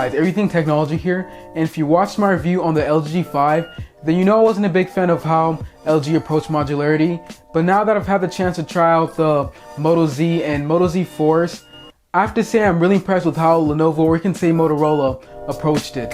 guys, everything technology here, and if you watched my review on the LG G5, then you know I wasn't a big fan of how LG approached modularity, but now that I've had the chance to try out the Moto Z and Moto Z Force, I have to say I'm really impressed with how Lenovo, or you can say Motorola, approached it.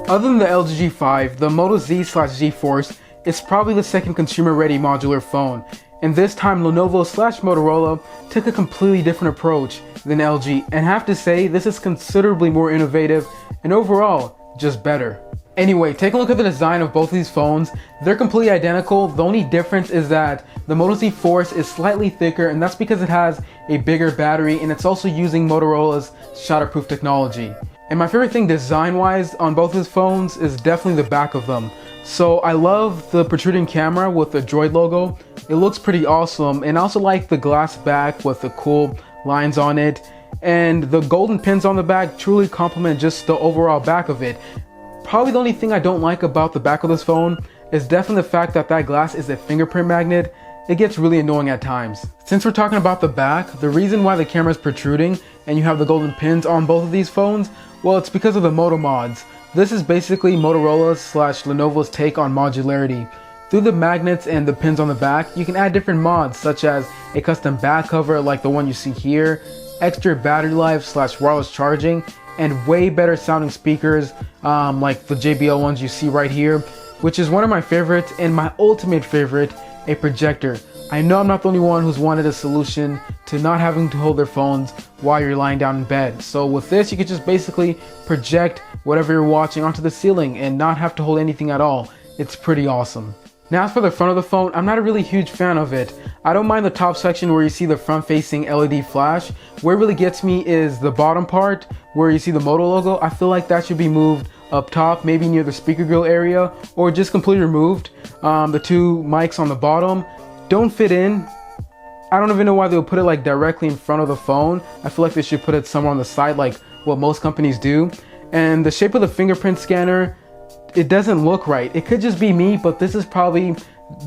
Other than the LG G5, the Moto Z/Z Force is probably the second consumer-ready modular phone, and this time Lenovo/Motorola took a completely different approach than LG, and I have to say this is considerably more innovative and overall just better. Anyway, take a look at the design of both of these phones. They're completely identical. The only difference is that the Moto Z Force is slightly thicker, and that's because it has a bigger battery and it's also using Motorola's shatterproof technology. And my favorite thing design-wise on both of these phones is definitely the back of them. So I love the protruding camera with the Droid logo. It looks pretty awesome, and I also like the glass back with the cool lines on it. And the golden pins on the back truly complement just the overall back of it. Probably the only thing I don't like about the back of this phone is definitely the fact that that glass is a fingerprint magnet. It gets really annoying at times. Since we're talking about the back, the reason why the camera is protruding and you have the golden pins on both of these phones, well, it's because of the Moto Mods. This is basically Motorola's/Lenovo's take on modularity. Through the magnets and the pins on the back, you can add different mods such as a custom back cover like the one you see here, extra battery life/wireless charging, and way better sounding speakers like the JBL ones you see right here, which is one of my favorites, and my ultimate favorite, a projector. I know I'm not the only one who's wanted a solution to not having to hold their phones while you're lying down in bed. So with this, you could just basically project whatever you're watching onto the ceiling and not have to hold anything at all. It's pretty awesome. Now as for the front of the phone, I'm not a really huge fan of it. I don't mind the top section where you see the front-facing LED flash. Where it really gets me is the bottom part where you see the Moto logo. I feel like that should be moved up top, maybe near the speaker grill area, or just completely removed. The two mics on the bottom don't fit in. I don't even know why they would put it like directly in front of the phone. I feel like they should put it somewhere on the side like what most companies do. And the shape of the fingerprint scanner, it doesn't look right. It could just be me, but this is probably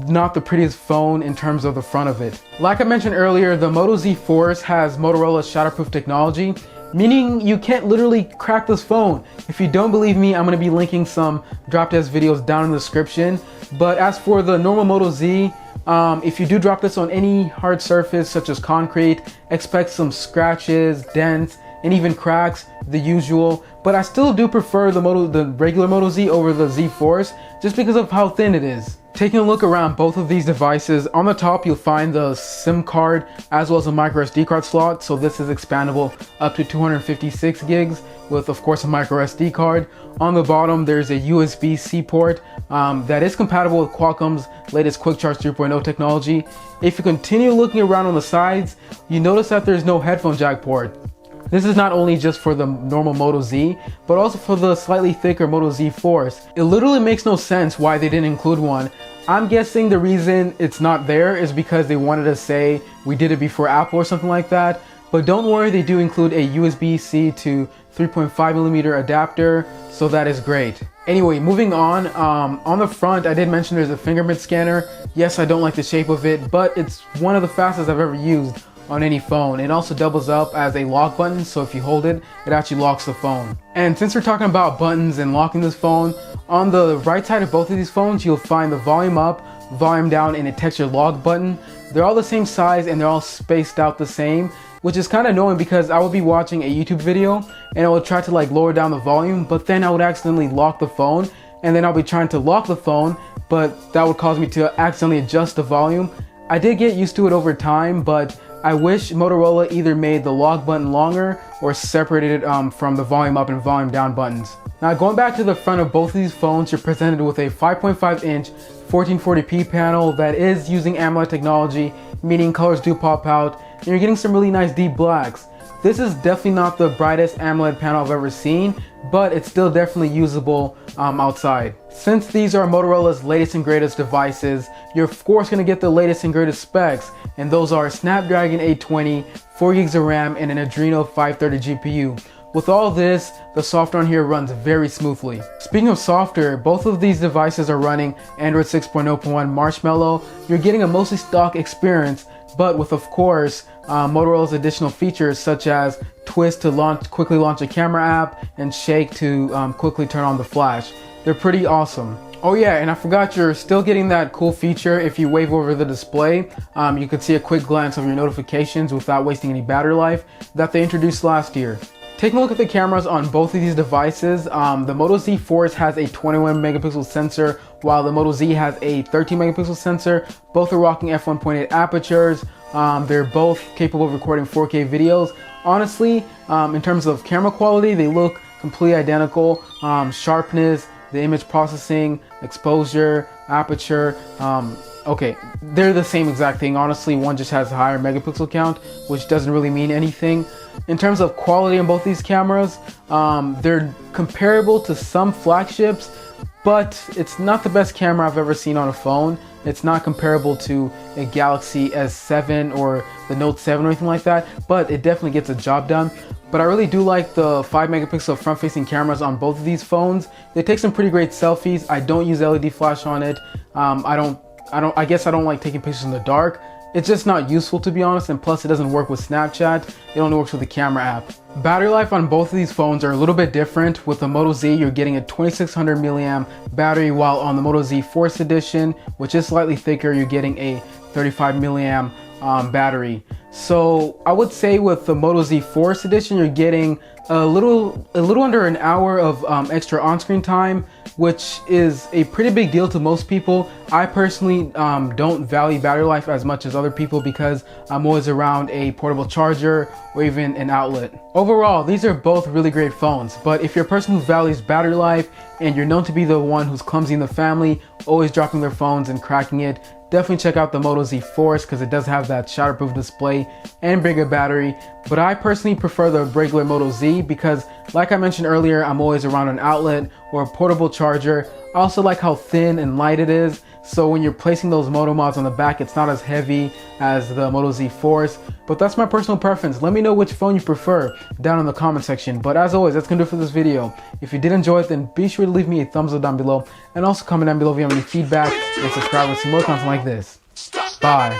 not the prettiest phone in terms of the front of it. Like I mentioned earlier, the Moto Z Force has Motorola's shatterproof technology, meaning you can't literally crack this phone. If you don't believe me, I'm going to be linking some drop test videos down in the description. But as for the normal Moto Z, if you do drop this on any hard surface such as concrete, expect some scratches, dents, and even cracks, the usual. But I still do prefer the regular Moto Z over the Z Force just because of how thin it is. Taking a look around both of these devices, on the top you'll find the SIM card as well as a micro SD card slot. So this is expandable up to 256 gigs with of course a micro SD card. On the bottom there's a USB-C port that is compatible with Qualcomm's latest Quick Charge 3.0 technology. If you continue looking around on the sides, you notice that there's no headphone jack port. This is not only just for the normal Moto Z, but also for the slightly thicker Moto Z Force. It literally makes no sense why they didn't include one. I'm guessing the reason it's not there is because they wanted to say we did it before Apple or something like that. But don't worry, they do include a USB-C to 3.5mm adapter, so that is great. Anyway, moving on the front, I did mention there's a fingerprint scanner. Yes, I don't like the shape of it, but it's one of the fastest I've ever used on any phone. It also doubles up as a lock button, so if you hold it, it actually locks the phone. And since we're talking about buttons and locking this phone, on the right side of both of these phones, you'll find the volume up, volume down, and a texture lock button. They're all the same size and they're all spaced out the same, which is kind of annoying because I would be watching a YouTube video and I would try to like lower down the volume, but then I would accidentally lock the phone, and then I'll be trying to lock the phone, but that would cause me to accidentally adjust the volume. I did get used to it over time, but I wish Motorola either made the lock button longer or separated it from the volume up and volume down buttons. Now going back to the front of both of these phones, you're presented with a 5.5-inch 1440p panel that is using AMOLED technology, meaning colors do pop out, and you're getting some really nice deep blacks. This is definitely not the brightest AMOLED panel I've ever seen, but it's still definitely usable outside. Since these are Motorola's latest and greatest devices, you're of course going to get the latest and greatest specs, and those are Snapdragon 820, 4 gigs of RAM, and an Adreno 530 GPU. with all this, the software on here runs very smoothly. Speaking of software, both of these devices are running Android 6.0.1 Marshmallow. You're getting a mostly stock experience, but with, of course, Motorola's additional features such as twist to quickly launch a camera app and shake to quickly turn on the flash. They're pretty awesome. Oh yeah, and I forgot, you're still getting that cool feature if you wave over the display. You can see a quick glance of your notifications without wasting any battery life that they introduced last year. Taking a look at the cameras on both of these devices, the Moto Z Force has a 21 megapixel sensor while the Moto Z has a 13 megapixel sensor. Both are rocking f1.8 apertures. They're both capable of recording 4K videos. Honestly, in terms of camera quality, they look completely identical. Sharpness, the image processing, exposure, aperture, okay, they're the same exact thing. Honestly, one just has a higher megapixel count, which doesn't really mean anything. In terms of quality on both these cameras, they're comparable to some flagships, but it's not the best camera I've ever seen on a phone. It's not comparable to a Galaxy S7 or the Note 7 or anything like that, but it definitely gets the job done. But I really do like the 5 megapixel front-facing cameras on both of these phones. They take some pretty great selfies. I don't use LED flash on it. I guess I don't like taking pictures in the dark. It's just not useful, to be honest, and plus it doesn't work with Snapchat. It only works with the camera app. Battery life on both of these phones are a little bit different. With the Moto Z, you're getting a 2600 milliamp battery, while on the Moto Z Force Edition, which is slightly thicker, you're getting a 35 milliamp battery. So I would say with the Moto Z Force Edition, you're getting a little under an hour of extra on-screen time, which is a pretty big deal to most people. I personally don't value battery life as much as other people because I'm always around a portable charger or even an outlet. Overall, these are both really great phones, but if you're a person who values battery life and you're known to be the one who's clumsy in the family, always dropping their phones and cracking it, definitely check out the Moto Z Force because it does have that shatterproof display and bigger battery. But I personally prefer the regular Moto Z because, like I mentioned earlier, I'm always around an outlet or a portable charger. I also like how thin and light it is, so when you're placing those Moto Mods on the back, it's not as heavy as the Moto Z Force. But that's my personal preference. Let me know which phone you prefer down in the comment section. But as always, that's gonna do it for this video. If you did enjoy it, then be sure to leave me a thumbs up down below, and also comment down below if you have any feedback, and subscribe to see more content like this. Bye.